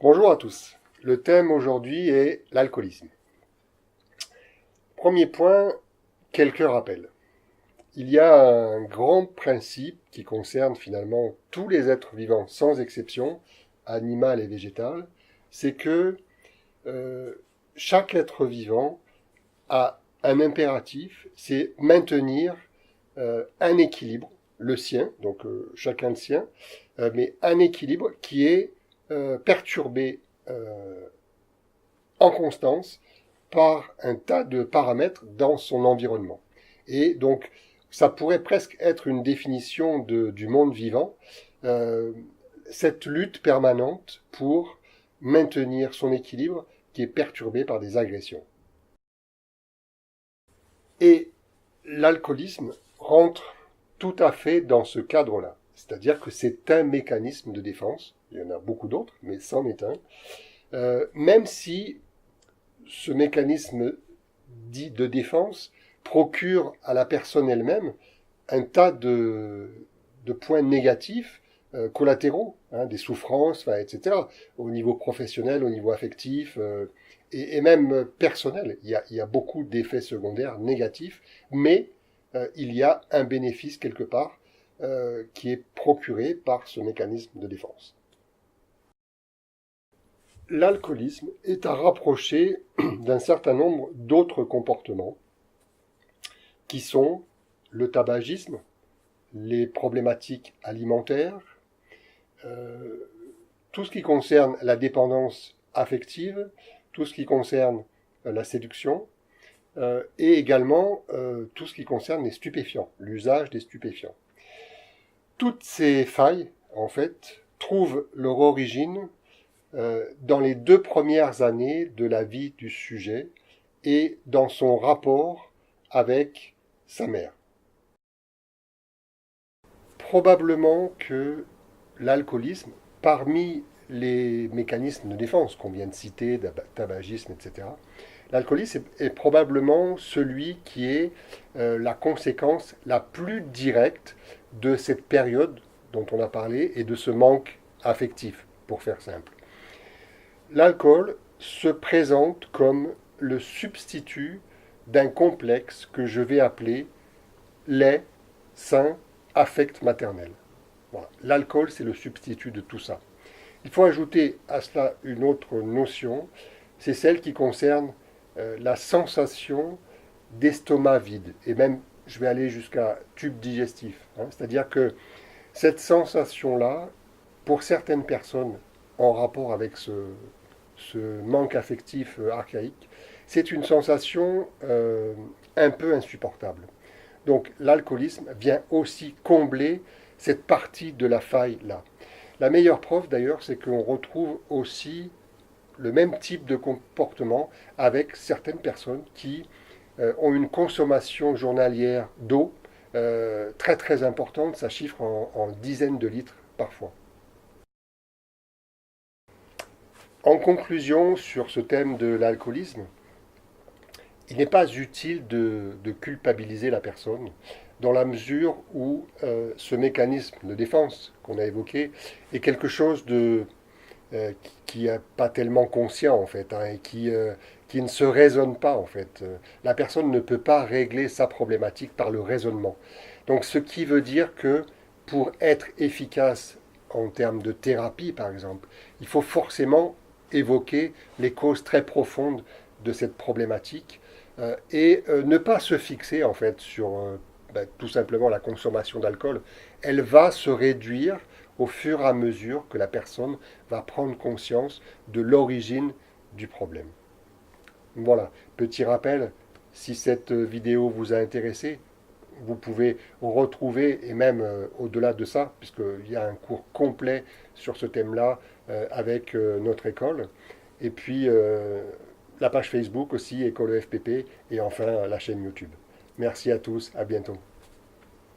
Bonjour à tous. Le thème aujourd'hui est l'alcoolisme. Premier point, quelques rappels. Il y a un grand principe qui concerne finalement tous les êtres vivants sans exception, animal et végétal, c'est que euh, chaque être vivant a un impératif, c'est maintenir un équilibre, le sien, donc chacun le sien, mais un équilibre qui est perturbé en constance par un tas de paramètres dans son environnement. Et donc, ça pourrait presque être une définition du monde vivant, euh, cette lutte permanente pour maintenir son équilibre qui est perturbé par des agressions. Et l'alcoolisme rentre tout à fait dans ce cadre-là. C'est-à-dire que c'est un mécanisme de défense, il y en a beaucoup d'autres, mais c'en est un, même si ce mécanisme dit de défense procure à la personne elle-même un tas de points négatifs, collatéraux, des souffrances, etc., au niveau professionnel, au niveau affectif, et même personnel. Il y a beaucoup d'effets secondaires négatifs, mais il y a un bénéfice quelque part qui est procuré par ce mécanisme de défense. L'alcoolisme est à rapprocher d'un certain nombre d'autres comportements qui sont le tabagisme, les problématiques alimentaires, tout ce qui concerne la dépendance affective, tout ce qui concerne la séduction, et également tout ce qui concerne les stupéfiants, l'usage des stupéfiants. Toutes ces failles, en fait, trouvent leur origine dans les 2 premières années de la vie du sujet et dans son rapport avec sa mère. Probablement que l'alcoolisme, parmi les mécanismes de défense qu'on vient de citer, tabagisme, etc., l'alcoolisme est probablement celui qui est la conséquence la plus directe de cette période dont on a parlé et de ce manque affectif, pour faire simple. L'alcool se présente comme le substitut d'un complexe que je vais appeler lait, sein, affect maternel. Voilà. L'alcool, c'est le substitut de tout ça. Il faut ajouter à cela une autre notion, c'est celle qui concerne la sensation d'estomac vide, et même, je vais aller jusqu'à tube digestif. C'est-à-dire que cette sensation-là, pour certaines personnes en rapport avec ce manque affectif archaïque, c'est une sensation un peu insupportable. Donc l'alcoolisme vient aussi combler cette partie de la faille-là. La meilleure preuve d'ailleurs, c'est qu'on retrouve aussi le même type de comportement avec certaines personnes qui ont une consommation journalière d'eau très très importante, ça chiffre en dizaines de litres parfois. En conclusion sur ce thème de l'alcoolisme, il n'est pas utile de culpabiliser la personne dans la mesure où ce mécanisme de défense qu'on a évoqué est quelque chose qui n'est pas tellement conscient en fait et qui ne se raisonne pas en fait. La personne ne peut pas régler sa problématique par le raisonnement. Donc ce qui veut dire que pour être efficace en termes de thérapie par exemple, il faut forcément évoquer les causes très profondes de cette problématique et ne pas se fixer en fait sur tout simplement la consommation d'alcool. Elle va se réduire au fur et à mesure que la personne va prendre conscience de l'origine du problème. Voilà, petit rappel, si cette vidéo vous a intéressé, vous pouvez retrouver, et même au-delà de ça, puisqu'il y a un cours complet sur ce thème-là avec notre école, et puis la page Facebook aussi, École FPP, et enfin la chaîne YouTube. Merci à tous, à bientôt.